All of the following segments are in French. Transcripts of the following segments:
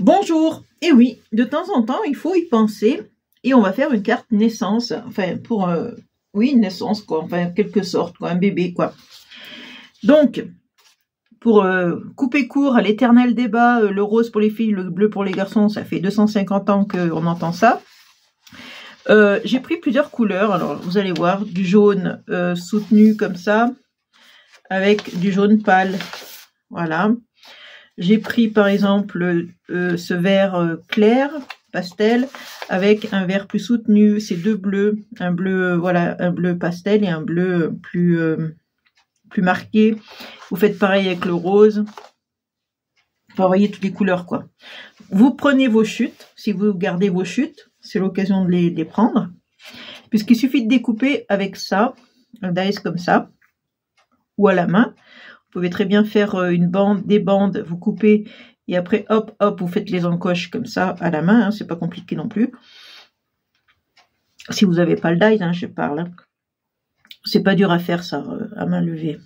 Bonjour. Et oui, de temps en temps, il faut y penser. Et on va faire une carte naissance. Enfin, pour... oui, une naissance, quoi. Enfin, en quelque sorte, quoi. Un bébé, quoi. Donc, pour couper court à l'éternel débat, le rose pour les filles, le bleu pour les garçons, ça fait 250 ans qu'on entend ça. J'ai pris plusieurs couleurs. Alors, vous allez voir, du jaune soutenu comme ça, avec du jaune pâle. Voilà. J'ai pris par exemple ce vert clair, pastel, avec un vert plus soutenu, c'est deux bleus, un bleu, voilà, un bleu pastel et un bleu plus marqué. Vous faites pareil avec le rose. Enfin, vous voyez toutes les couleurs, quoi. Vous prenez vos chutes, si vous gardez vos chutes, c'est l'occasion de les prendre, puisqu'il suffit de découper avec ça, un dice comme ça, ou à la main. Vous pouvez très bien faire une bande, des bandes, vous coupez et après hop hop vous faites les encoches comme ça à la main, hein, c'est pas compliqué non plus. Si vous n'avez pas le dice, hein, je parle. Hein. C'est pas dur à faire ça à main levée.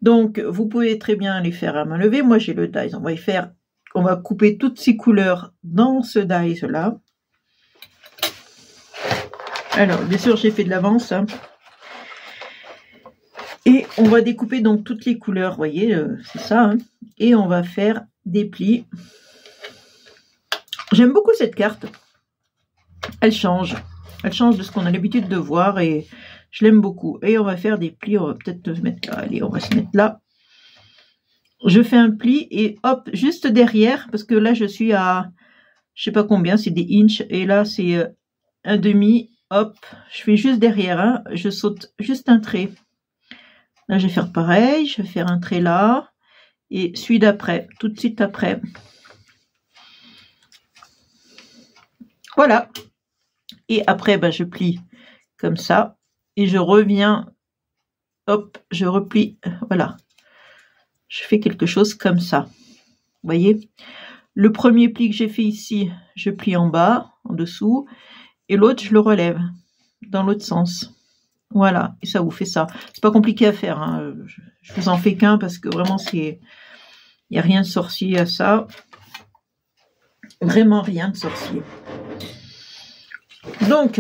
Donc vous pouvez très bien les faire à main levée. Moi j'ai le dice. On va couper toutes ces couleurs dans ce dice là. Alors bien sûr j'ai fait de l'avance. Hein. Et on va découper donc toutes les couleurs, vous voyez, c'est ça. Hein. Et on va faire des plis. J'aime beaucoup cette carte. Elle change. Elle change de ce qu'on a l'habitude de voir et je l'aime beaucoup. Et on va faire des plis, on va peut-être se mettre là. Allez, on va se mettre là. Je fais un pli et hop, juste derrière, parce que là je suis à, je sais pas combien, c'est des inches. Et là c'est un demi, hop, je fais juste derrière, hein, je saute juste un trait. Là, je vais faire pareil, je vais faire un trait là, et celui d'après, tout de suite après. Voilà. Et après, ben, je plie comme ça, et je reviens, hop, je replie, voilà. Je fais quelque chose comme ça. Vous voyez? Le premier pli que j'ai fait ici, je plie en bas, en dessous, et l'autre, je le relève dans l'autre sens. Voilà, et ça vous fait ça. C'est pas compliqué à faire, hein. Je vous en fais qu'un parce que vraiment c'est, il n'y a rien de sorcier à ça. Vraiment rien de sorcier. Donc,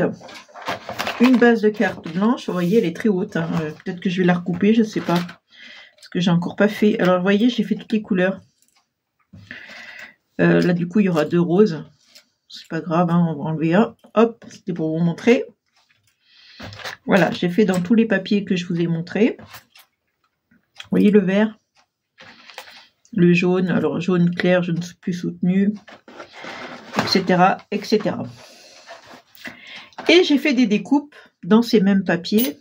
une base de carte blanche, vous voyez, elle est très haute. Hein. Peut-être que je vais la recouper, je ne sais pas. Parce que j'ai encore pas fait. Alors, vous voyez, j'ai fait toutes les couleurs. Là, du coup, il y aura deux roses. C'est pas grave, hein, on va enlever un. Hop, c'était pour vous montrer. Voilà, j'ai fait dans tous les papiers que je vous ai montrés. Vous voyez le vert, le jaune, alors jaune clair, jaune plus soutenu, etc., etc. Et j'ai fait des découpes dans ces mêmes papiers,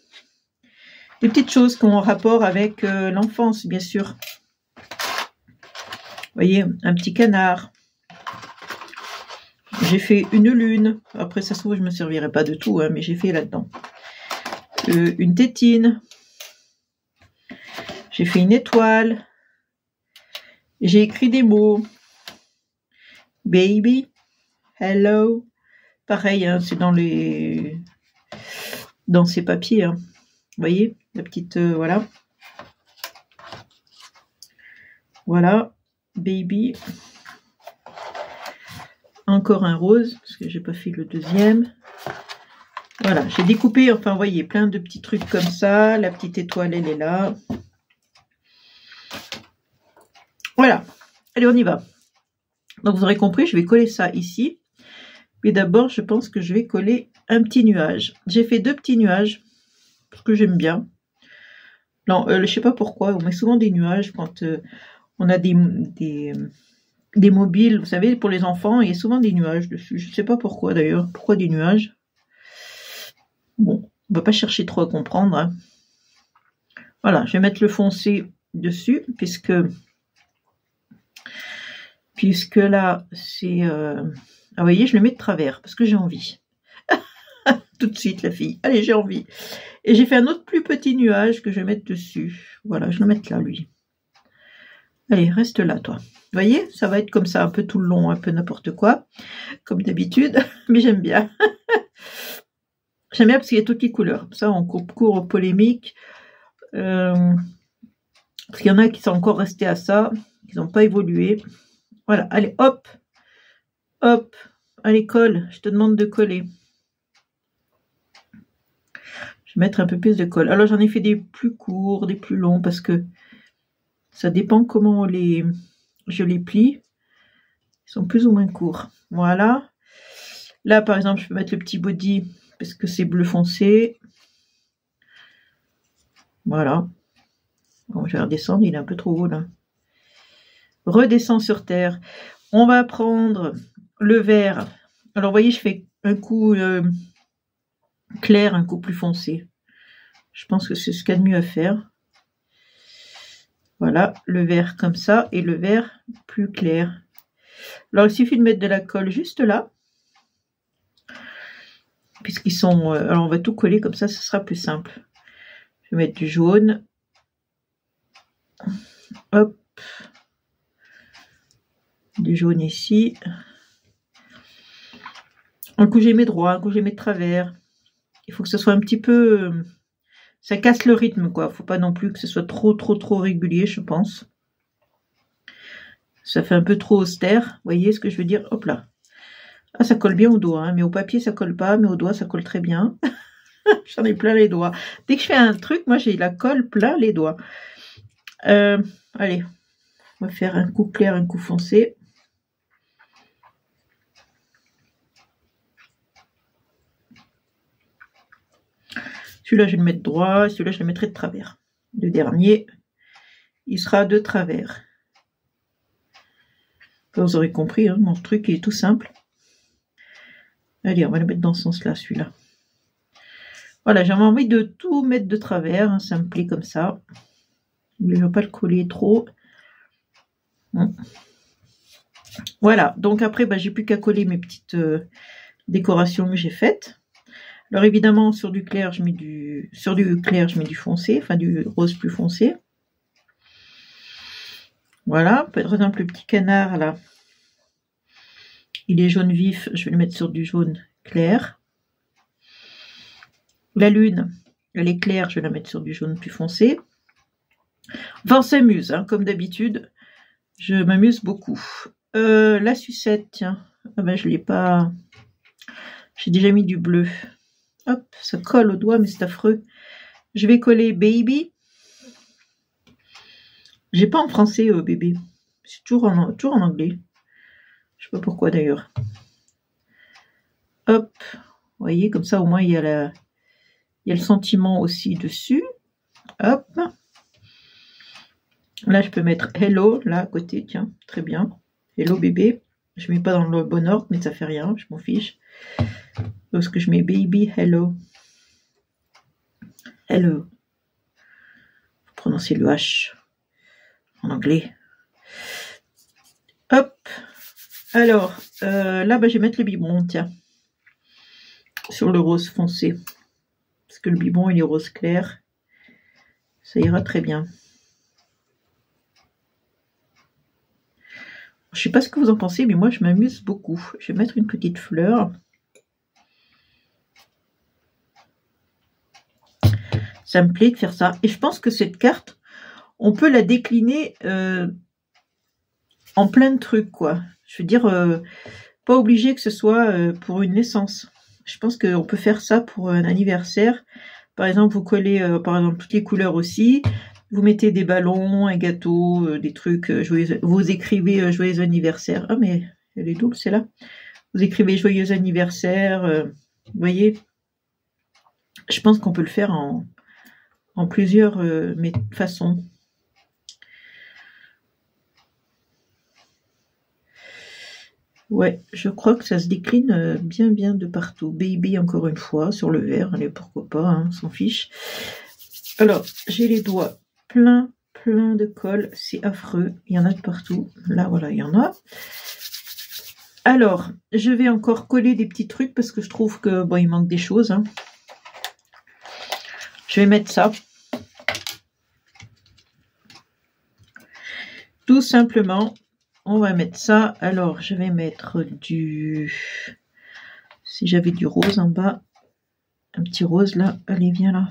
des petites choses qui ont rapport avec l'enfance, bien sûr. Vous voyez, un petit canard. J'ai fait une lune. Après, ça se trouve, je ne me servirai pas de tout, hein, mais j'ai fait là-dedans. Une tétine. J'ai fait une étoile. J'ai écrit des mots. Baby. Hello. Pareil, hein, c'est dans ces papiers. Hein. Vous voyez, la petite... voilà. Voilà. Baby. Encore un rose, parce que j'ai pas fait le deuxième. Voilà, j'ai découpé, enfin, vous voyez, plein de petits trucs comme ça. La petite étoile, elle est là. Voilà. Allez, on y va. Donc, vous aurez compris, je vais coller ça ici. Mais d'abord, je pense que je vais coller un petit nuage. J'ai fait deux petits nuages, parce que j'aime bien. Non, je sais pas pourquoi, on met souvent des nuages quand on a des mobiles, vous savez, pour les enfants, il y a souvent des nuages dessus. Je sais pas pourquoi d'ailleurs. Pourquoi des nuages? Bon, on va pas chercher trop à comprendre. Hein. Voilà, je vais mettre le foncé dessus, puisque là, c'est... Ah, vous voyez, je le mets de travers, parce que j'ai envie. Tout de suite, la fille. Allez, j'ai envie. Et j'ai fait un autre plus petit nuage que je vais mettre dessus. Voilà, je vais le mettre là, lui. Allez, reste là, toi. Vous voyez, ça va être comme ça, un peu tout le long, un peu n'importe quoi, comme d'habitude, mais j'aime bien. J'aime bien parce qu'il y a toutes les couleurs. Ça, on coupe court aux polémiques. Parce qu'il y en a qui sont encore restés à ça, qui n'ont pas évolué. Voilà, allez, hop, Hop, allez, colle. Je te demande de coller. Je vais mettre un peu plus de colle. Alors, j'en ai fait des plus courts, des plus longs, parce que ça dépend comment je les plie. Ils sont plus ou moins courts. Voilà. Là, par exemple, je peux mettre le petit body, parce que c'est bleu foncé. Voilà. Bon, je vais redescendre, il est un peu trop haut, là. Redescends sur terre. On va prendre le vert. Alors, vous voyez, je fais un coup clair, un coup plus foncé. Je pense que c'est ce qu'il y a de mieux à faire. Voilà, le vert comme ça et le vert plus clair. Alors, il suffit de mettre de la colle juste là. Puisqu'ils sont... alors, on va tout coller comme ça, ce sera plus simple. Je vais mettre du jaune. Hop. Du jaune ici. Un coup, j'ai mis droit, un coup, j'ai mis de travers. Il faut que ce soit un petit peu... ça casse le rythme, quoi. Faut pas non plus que ce soit trop régulier, je pense. Ça fait un peu trop austère. Vous voyez ce que je veux dire? Hop là. Ah, ça colle bien au doigt, hein. Mais au papier, ça colle pas. Mais au doigt, ça colle très bien. J'en ai plein les doigts. Dès que je fais un truc, moi, j'ai la colle plein les doigts. Allez. On va faire un coup clair, un coup foncé. Celui-là, je vais le mettre droit. Celui-là, je le mettrai de travers. Le dernier, il sera de travers. Vous aurez compris, hein, mon truc est tout simple. Allez, on va le mettre dans ce sens-là, celui-là. Voilà, j'avais envie de tout mettre de travers, hein, ça me plaît comme ça. Je ne vais pas le coller trop. Voilà, donc après, bah, j'ai plus qu'à coller mes petites décorations que j'ai faites. Alors évidemment, sur du clair, je mets du foncé, enfin du rose plus foncé. Voilà, par exemple, le petit canard, là, il est jaune vif, je vais le mettre sur du jaune clair. La lune, elle est claire, je vais la mettre sur du jaune plus foncé. Enfin, on s'amuse, hein, comme d'habitude. Je m'amuse beaucoup. La sucette, tiens. Ah ben, je l'ai pas... J'ai déjà mis du bleu. Hop, ça colle au doigt, mais c'est affreux. Je vais coller baby. J'ai pas en français bébé. C'est toujours en anglais. Je sais pas pourquoi d'ailleurs. Hop. Vous voyez, comme ça au moins il y a le sentiment aussi dessus. Hop. Là, je peux mettre hello, là, à côté, tiens, très bien. Hello bébé. Je mets pas dans le bon ordre, mais ça fait rien, je m'en fiche. Parce que je mets baby hello. Hello. Faut prononcer le H en anglais. Hop. Alors, là, bah, je vais mettre le biberon, tiens. Sur le rose foncé. Parce que le biberon, il est rose clair. Ça ira très bien. Je sais pas ce que vous en pensez, mais moi, je m'amuse beaucoup. Je vais mettre une petite fleur. Ça me plaît de faire ça. Et je pense que cette carte, on peut la décliner en plein de trucs, quoi. Je veux dire, pas obligé que ce soit pour une naissance. Je pense qu'on peut faire ça pour un anniversaire. Par exemple, vous collez, par exemple, toutes les couleurs aussi. Vous mettez des ballons, un gâteau, des trucs, vous écrivez joyeux anniversaire. Ah, mais elle est double, c'est là. Vous écrivez joyeux anniversaire. Vous voyez, je pense qu'on peut le faire en plusieurs façons. Ouais, je crois que ça se décline bien de partout. Baby, encore une fois, sur le verre. Allez, pourquoi pas, hein, on s'en fiche. Alors, j'ai les doigts plein de colle. C'est affreux. Il y en a de partout. Là, voilà, il y en a. Alors, je vais encore coller des petits trucs parce que je trouve que, bon, il manque des choses. Hein. Je vais mettre ça. Tout simplement, on va mettre ça. Alors, je vais mettre du... Si j'avais du rose en bas. Un petit rose, là. Allez, viens là.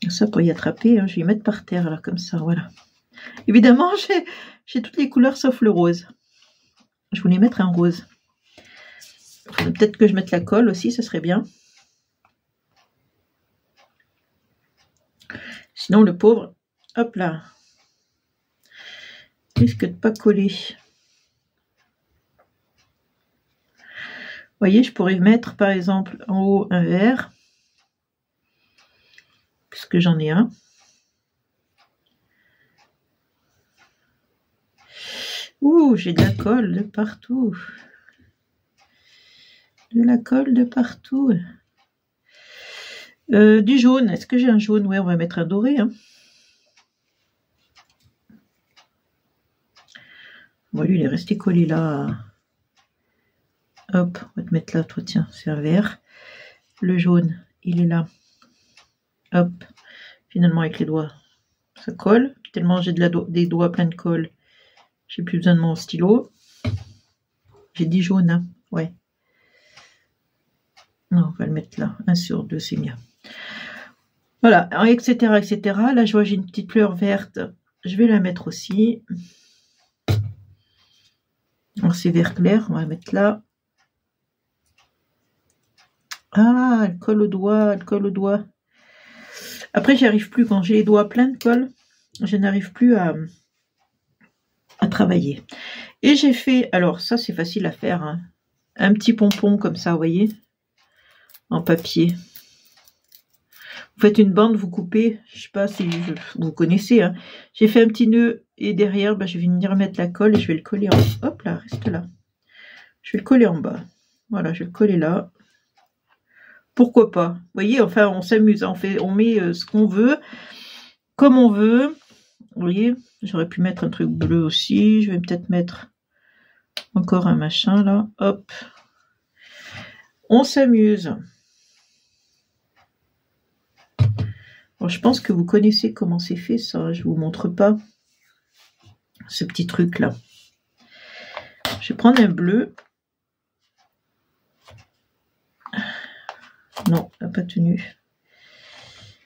Ça, pour y attraper, hein, je vais y mettre par terre, là, comme ça, voilà. Évidemment, j'ai toutes les couleurs sauf le rose. Je voulais mettre un rose. Peut-être que je mette la colle aussi, ça serait bien. Sinon, le pauvre, hop là, risque de pas coller. Vous voyez, je pourrais mettre par exemple en haut un vert, puisque j'en ai un. Ouh, j'ai de la colle de partout. De la colle de partout. Du jaune, est-ce que j'ai un jaune? Ouais, on va mettre un doré. Hein. Bon, lui, il est resté collé là. Hop, on va te mettre là, toi, tiens, c'est un vert. Le jaune, il est là. Hop, finalement, avec les doigts, ça colle. Tellement j'ai des doigts pleins de colle, j'ai plus besoin de mon stylo. J'ai dit jaune, hein, ouais. Non, on va le mettre là, 1 sur 2, c'est mieux. Voilà, etc., etc. Là, je vois, j'ai une petite fleur verte. Je vais la mettre aussi. Alors, c'est vert clair, on va la mettre là. Ah, elle colle au doigt, elle colle au doigt. Après, j'y arrive plus. Quand j'ai les doigts pleins de colle, je n'arrive plus à travailler. Et j'ai fait, alors ça, c'est facile à faire, hein, un petit pompon comme ça, vous voyez, en papier. Vous faites une bande, vous coupez, je sais pas si vous connaissez, hein. J'ai fait un petit nœud et derrière, je vais venir mettre la colle et je vais le coller en... Hop là, reste là. Je vais le coller en bas. Voilà, je vais le coller là. Pourquoi pas? Vous voyez, enfin, on s'amuse, hein, on met ce qu'on veut, comme on veut. Vous voyez, j'aurais pu mettre un truc bleu aussi. Je vais peut-être mettre encore un machin là. Hop. On s'amuse. Bon, je pense que vous connaissez comment c'est fait ça. Je vous montre pas ce petit truc là. Je vais prendre un bleu. Non, ça n'a pas tenu.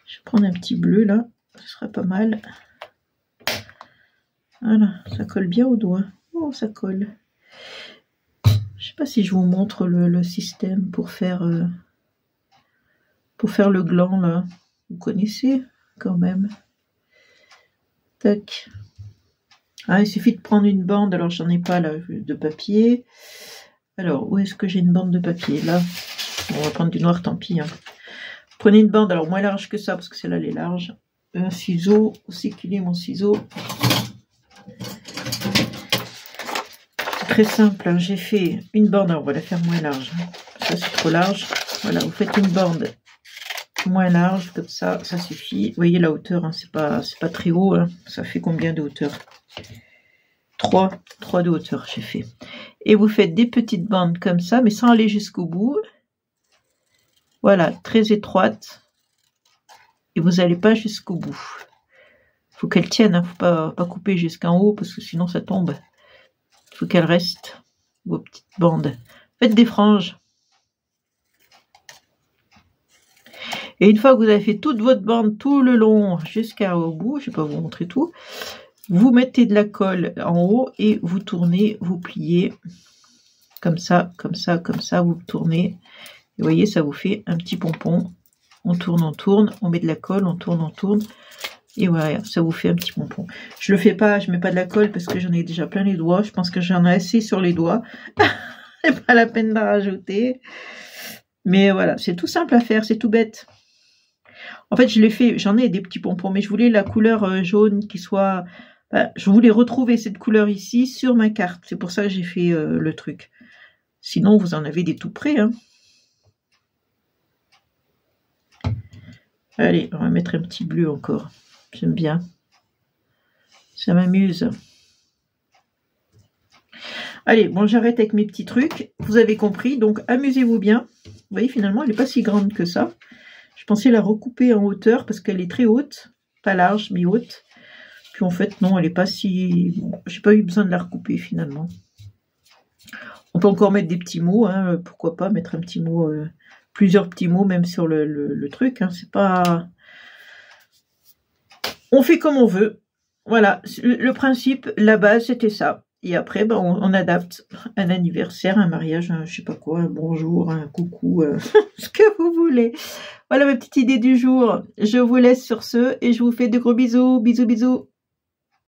Je vais prendre un petit bleu là. Ce sera pas mal. Voilà, ça colle bien au doigt. Oh, ça colle. Je sais pas si je vous montre le système pour faire le gland là. Vous connaissez quand même. Tac. Ah, il suffit de prendre une bande. Alors, j'en ai pas là de papier. Alors, où est-ce que j'ai une bande de papier? Là. Bon, on va prendre du noir, tant pis. Hein. Prenez une bande, alors moins large que ça, parce que celle-là, elle est large. Un ciseau. Où c'est qu'il est mon ciseau? C'est très simple. Hein. J'ai fait une bande. Alors, on va la faire moins large. Ça, c'est trop large. Voilà, vous faites une bande moins large, comme ça suffit. Vous voyez la hauteur, hein, c'est pas très haut. Hein. Ça fait combien de hauteur? 3 de hauteur, j'ai fait. Et vous faites des petites bandes comme ça, mais sans aller jusqu'au bout. Voilà, très étroite. Et vous n'allez pas jusqu'au bout. Il faut qu'elle tienne, hein, faut pas couper jusqu'en haut, parce que sinon ça tombe. Il faut qu'elle reste, vos petites bandes. Faites des franges. Et une fois que vous avez fait toute votre bande tout le long jusqu'au bout, je ne vais pas vous montrer tout, vous mettez de la colle en haut et vous tournez, vous pliez comme ça, comme ça, comme ça, vous tournez. Et vous voyez, ça vous fait un petit pompon. On tourne, on met de la colle, on tourne. Et voilà, ça vous fait un petit pompon. Je le fais pas, je mets pas de la colle parce que j'en ai déjà plein les doigts. Je pense que j'en ai assez sur les doigts. C'est pas la peine d'en rajouter. Mais voilà, c'est tout simple à faire, c'est tout bête. En fait, je l'ai fait, j'en ai des petits pompons, mais je voulais la couleur jaune qui soit... je voulais retrouver cette couleur ici sur ma carte. C'est pour ça que j'ai fait le truc. Sinon, vous en avez des tout près. Hein. Allez, on va mettre un petit bleu encore. J'aime bien. Ça m'amuse. Allez, bon, j'arrête avec mes petits trucs. Vous avez compris, donc amusez-vous bien. Vous voyez, finalement, elle n'est pas si grande que ça. Je pensais la recouper en hauteur parce qu'elle est très haute. Pas large, mais haute. Puis en fait, non, elle n'est pas si... Bon, j'ai pas eu besoin de la recouper, finalement. On peut encore mettre des petits mots. Hein, pourquoi pas mettre un petit mot... plusieurs petits mots, même sur le truc. Hein, c'est pas... On fait comme on veut. Voilà, le principe, la base, c'était ça. Et après, ben, on adapte un anniversaire, un mariage, un je sais pas quoi, un bonjour, un coucou, ce que vous voulez. Voilà ma petite idée du jour. Je vous laisse sur ce et je vous fais de gros bisous. Bisous, bisous.